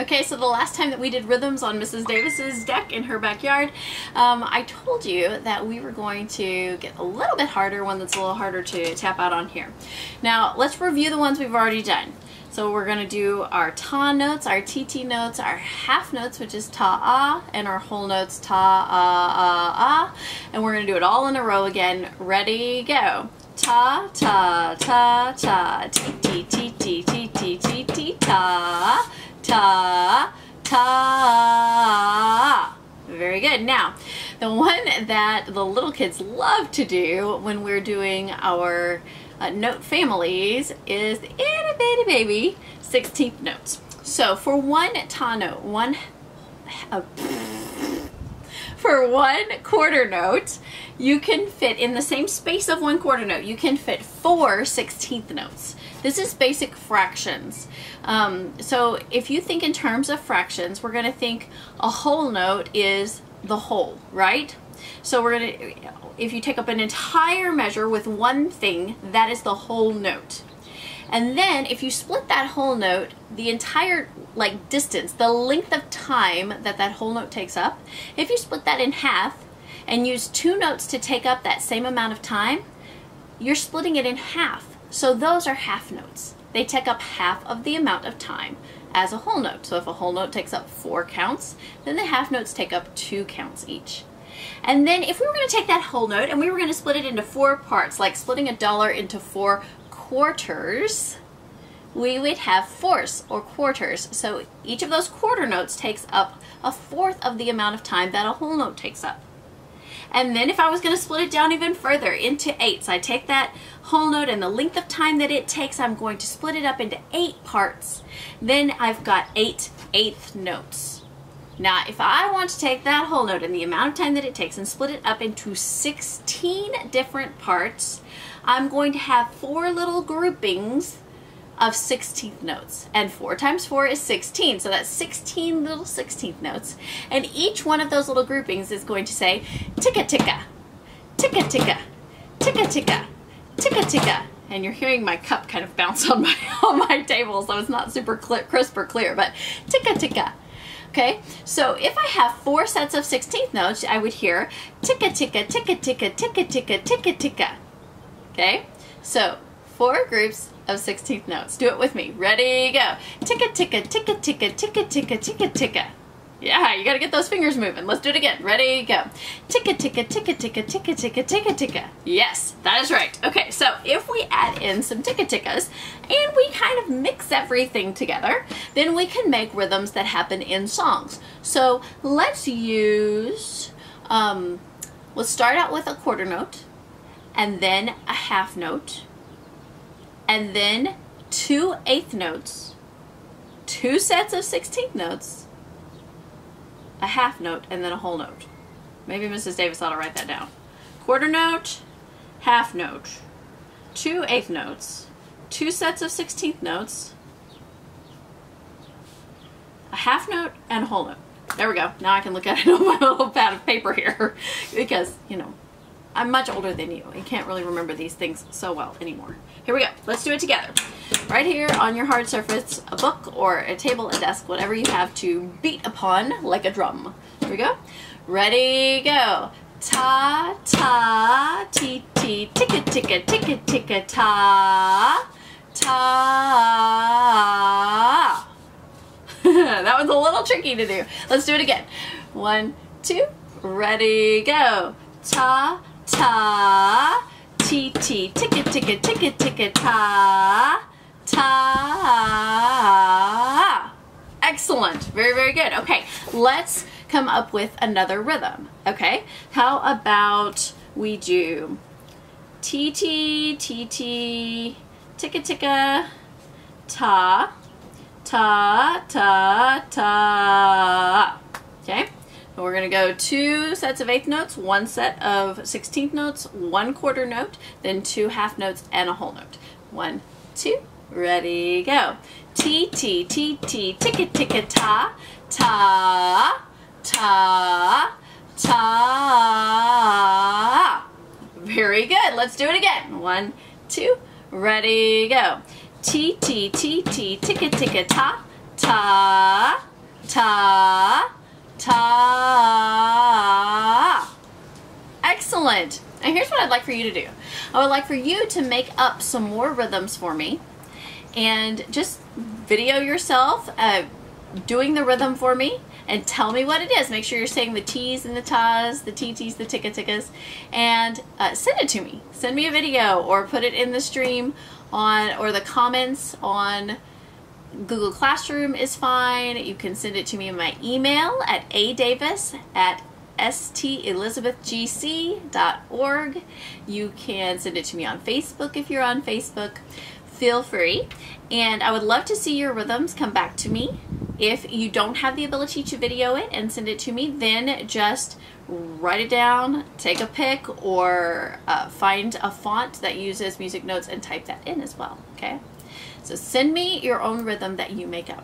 Okay, so the last time that we did rhythms on Mrs. Davis's deck in her backyard, I told you that we were going to get a little bit harder, one that's a little harder to tap out on here. Now, let's review the ones we've already done. So we're going to do our ta notes, our TT notes, our half notes, which is ta-ah, and our whole notes ta-ah-ah-ah. And we're going to do it all in a row again. Ready, go. Ta, ta, ta, ta, t, t, t, t, t, t, t, ta, ta, ta. Very good. Now, the one that the little kids love to do when we're doing our note families is the itty bitty baby 16th notes. So for one ta note, for one quarter note, you can fit in the same space of one quarter note, you can fit 4 16th notes. This is basic fractions. So if you think in terms of fractions, we're going to think a whole note is the whole, right? So we're going to, if you take up an entire measure with one thing, that is the whole note. And then if you split that whole note, the entire distance, the length of time that that whole note takes up, if you split that in half and use 2 notes to take up that same amount of time, you're splitting it in half. So those are half notes. They take up half of the amount of time as a whole note. So if a whole note takes up 4 counts, then the half notes take up 2 counts each. And then if we were going to take that whole note and we were going to split it into 4 parts, like splitting $1 into 4 quarters, we would have fourths or quarters. So each of those quarter notes takes up 1/4 of the amount of time that a whole note takes up. And then if I was going to split it down even further into 8, so I take that whole note and the length of time that it takes, I'm going to split it up into 8 parts. Then I've got 8 eighth notes. Now, if I want to take that whole note and the amount of time that it takes and split it up into 16 different parts, I'm going to have 4 little groupings of 16th notes. And 4 times 4 is 16, so that's 16 little 16th notes. And each one of those little groupings is going to say ticka ticka, ticka ticka, ticka ticka, ticka ticka. And you're hearing my cup kind of bounce on my table, so it's not super crisp or clear, but ticka ticka. Okay, so if I have 4 sets of 16th notes, I would hear ticka ticka, ticka ticka, ticka ticka, ticka ticka. Okay, so 4 groups of 16th notes. Do it with me. Ready, go. Ticka ticka, ticka ticka, ticka ticka, ticka ticka. Yeah, you gotta get those fingers moving. Let's do it again. Ready, go. Ticka ticka, ticka ticka, ticka ticka, ticka ticka. Yes, that is right. Okay, so if we add in some ticka tickas and we kind of mix everything together, then we can make rhythms that happen in songs. So let's use, let's start out with a quarter note, and then a half note, and then 2 eighth notes, 2 sets of 16th notes, a half note, and then a whole note. Maybe Mrs. Davis ought to write that down. Quarter note, half note, 2 eighth notes, 2 sets of 16th notes, a half note, and a whole note. There we go. Now I can look at it on my little pad of paper here because, you know, I'm much older than you. I can't really remember these things so well anymore. Here we go. Let's do it together. Right here on your hard surface, a book or a table, a desk, whatever you have to beat upon like a drum. Here we go. Ready, go. Ta, ta, ti, ti, ticka, ticka, ticka, ticka, ta, ta. That was a little tricky to do. Let's do it again. 1, 2, ready, go. Ta, ta, ti, ti, ticka, ticka, ticka, ticka, ta, ta. Excellent. Very, very good. Okay, let's come up with another rhythm. Okay, how about we do ti, ti, ti, ti, ticka, ticka, ta, ta, ta, ta. Okay. We're going to go 2 sets of 8th notes, 1 set of 16th notes, 1 quarter note, then 2 half notes, and a whole note. 1, 2, ready, go. Ti, ti, ti, ti, ticka, ticka, ta, ta, ta, ta. Very good. Let's do it again. 1, 2, ready, go. Ti, ti, ti, ti, ticka, ticka, ta, ta, ta, ta. Excellent. And here's what I'd like for you to do. I would like for you to make up some more rhythms for me and just video yourself doing the rhythm for me and tell me what it is. Make sure you're saying the T's and the Ta's, the TT's, the ticka-tickas, and send it to me. Send me a video or put it in the stream or the comments on Google Classroom is fine. You can send it to me in my email at adavis@stelizabethgc.org. You can send it to me on Facebook if you're on Facebook. Feel free. And I would love to see your rhythms come back to me. If you don't have the ability to video it and send it to me, then just write it down, take a pic, or find a font that uses music notes and type that in as well, okay? So send me your own rhythm that you make up.